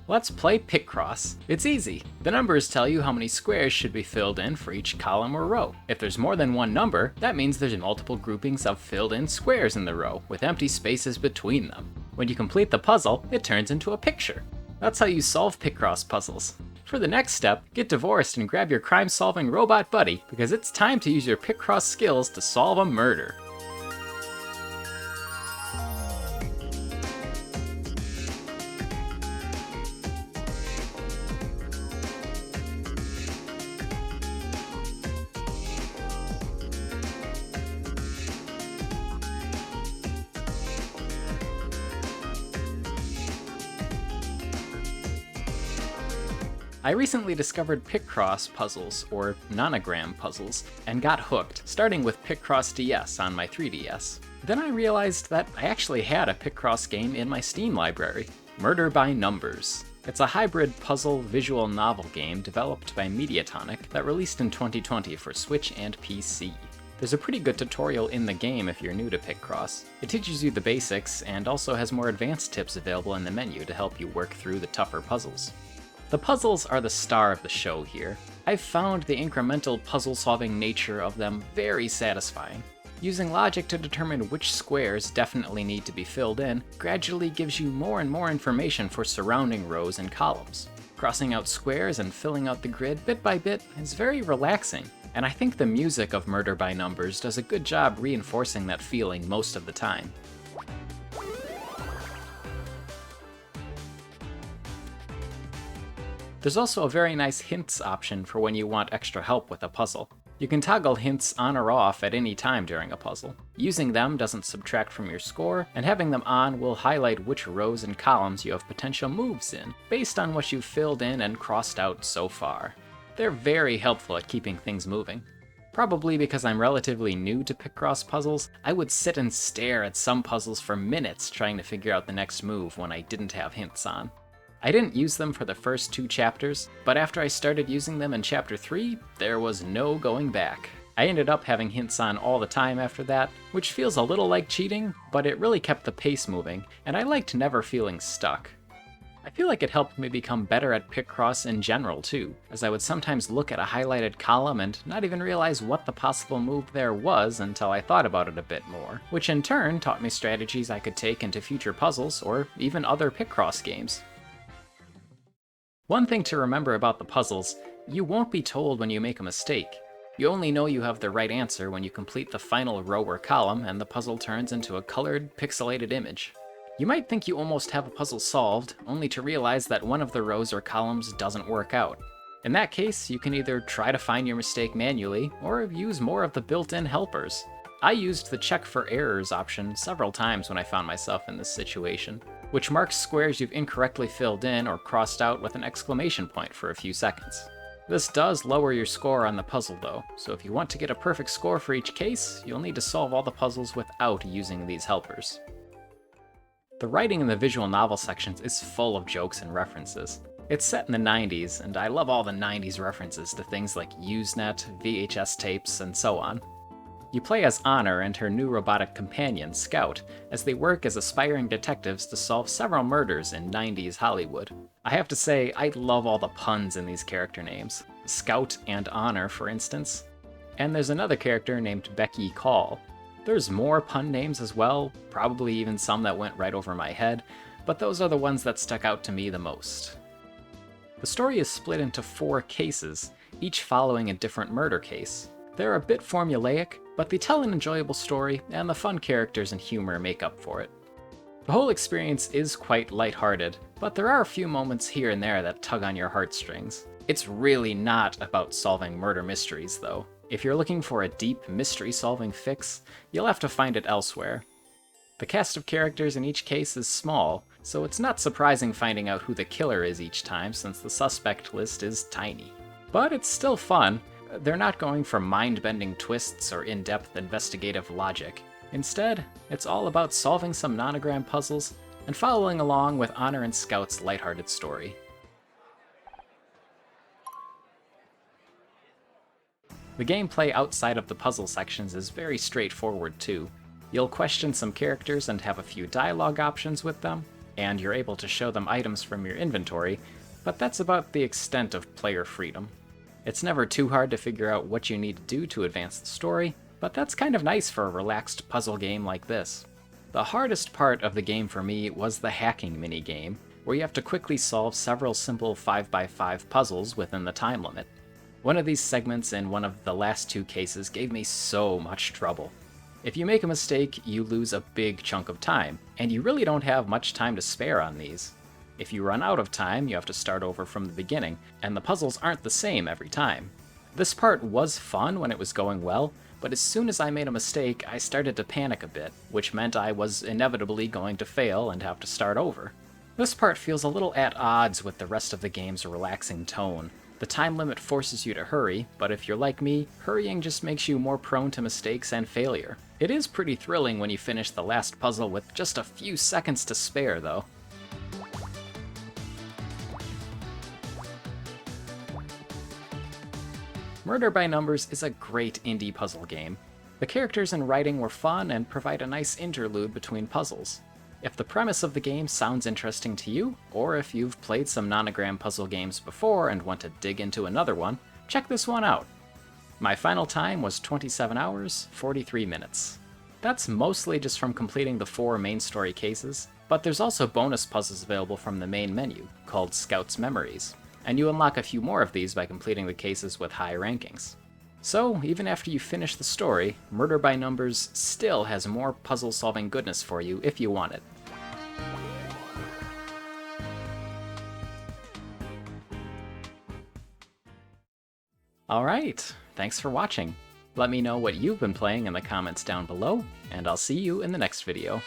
Let's play picross. It's easy. The numbers tell you how many squares should be filled in for each column or row. If there's more than one number, that means there's multiple groupings of filled in squares in the row, with empty spaces between them. When you complete the puzzle, it turns into a picture. That's how you solve picross puzzles. For the next step, get divorced and grab your crime-solving robot buddy, because it's time to use your picross skills to solve a murder. I recently discovered picross puzzles, or nonogram puzzles, and got hooked, starting with Picross DS on my 3DS. Then I realized that I actually had a picross game in my Steam library, Murder by Numbers. It's a hybrid puzzle visual novel game developed by Mediatonic that released in 2020 for Switch and PC. There's a pretty good tutorial in the game if you're new to picross. It teaches you the basics and also has more advanced tips available in the menu to help you work through the tougher puzzles. The puzzles are the star of the show here. I've found the incremental puzzle-solving nature of them very satisfying. Using logic to determine which squares definitely need to be filled in gradually gives you more and more information for surrounding rows and columns. Crossing out squares and filling out the grid bit by bit is very relaxing, and I think the music of Murder by Numbers does a good job reinforcing that feeling most of the time. There's also a very nice hints option for when you want extra help with a puzzle. You can toggle hints on or off at any time during a puzzle. Using them doesn't subtract from your score, and having them on will highlight which rows and columns you have potential moves in, based on what you've filled in and crossed out so far. They're very helpful at keeping things moving. Probably because I'm relatively new to picross puzzles, I would sit and stare at some puzzles for minutes trying to figure out the next move when I didn't have hints on. I didn't use them for the first 2 chapters, but after I started using them in chapter 3, there was no going back. I ended up having hints on all the time after that, which feels a little like cheating, but it really kept the pace moving, and I liked never feeling stuck. I feel like it helped me become better at picross in general too, as I would sometimes look at a highlighted column and not even realize what the possible move there was until I thought about it a bit more, which in turn taught me strategies I could take into future puzzles or even other picross games. One thing to remember about the puzzles, you won't be told when you make a mistake. You only know you have the right answer when you complete the final row or column and the puzzle turns into a colored, pixelated image. You might think you almost have a puzzle solved, only to realize that one of the rows or columns doesn't work out. In that case, you can either try to find your mistake manually, or use more of the built-in helpers. I used the check for errors option several times when I found myself in this situation, which marks squares you've incorrectly filled in or crossed out with an exclamation point for a few seconds. This does lower your score on the puzzle though, so if you want to get a perfect score for each case, you'll need to solve all the puzzles without using these helpers. The writing in the visual novel sections is full of jokes and references. It's set in the 90s, and I love all the 90s references to things like Usenet, VHS tapes, and so on. You play as Honor and her new robotic companion, Scout, as they work as aspiring detectives to solve several murders in 90s Hollywood. I have to say, I love all the puns in these character names. Scout and Honor, for instance. And there's another character named Becky Call. There's more pun names as well, probably even some that went right over my head, but those are the ones that stuck out to me the most. The story is split into 4 cases, each following a different murder case. They're a bit formulaic, but they tell an enjoyable story, and the fun characters and humor make up for it. The whole experience is quite lighthearted, but there are a few moments here and there that tug on your heartstrings. It's really not about solving murder mysteries, though. If you're looking for a deep mystery-solving fix, you'll have to find it elsewhere. The cast of characters in each case is small, so it's not surprising finding out who the killer is each time since the suspect list is tiny. But it's still fun. They're not going for mind-bending twists or in-depth investigative logic. Instead, it's all about solving some nonogram puzzles and following along with Honor and Scout's lighthearted story. The gameplay outside of the puzzle sections is very straightforward too. You'll question some characters and have a few dialogue options with them, and you're able to show them items from your inventory, but that's about the extent of player freedom. It's never too hard to figure out what you need to do to advance the story, but that's kind of nice for a relaxed puzzle game like this. The hardest part of the game for me was the hacking minigame, where you have to quickly solve several simple 5x5 puzzles within the time limit. One of these segments in one of the last two cases gave me so much trouble. If you make a mistake, you lose a big chunk of time, and you really don't have much time to spare on these. If you run out of time, you have to start over from the beginning, and the puzzles aren't the same every time. This part was fun when it was going well, but as soon as I made a mistake, I started to panic a bit, which meant I was inevitably going to fail and have to start over. This part feels a little at odds with the rest of the game's relaxing tone. The time limit forces you to hurry, but if you're like me, hurrying just makes you more prone to mistakes and failure. It is pretty thrilling when you finish the last puzzle with just a few seconds to spare, though. Murder by Numbers is a great indie puzzle game. The characters and writing were fun and provide a nice interlude between puzzles. If the premise of the game sounds interesting to you, or if you've played some nonogram puzzle games before and want to dig into another one, check this one out. My final time was 27 hours, 43 minutes. That's mostly just from completing the 4 main story cases, but there's also bonus puzzles available from the main menu, called Scout's Memories, and you unlock a few more of these by completing the cases with high rankings. So, even after you finish the story, Murder by Numbers still has more puzzle-solving goodness for you if you want it. Alright, thanks for watching. Let me know what you've been playing in the comments down below, and I'll see you in the next video.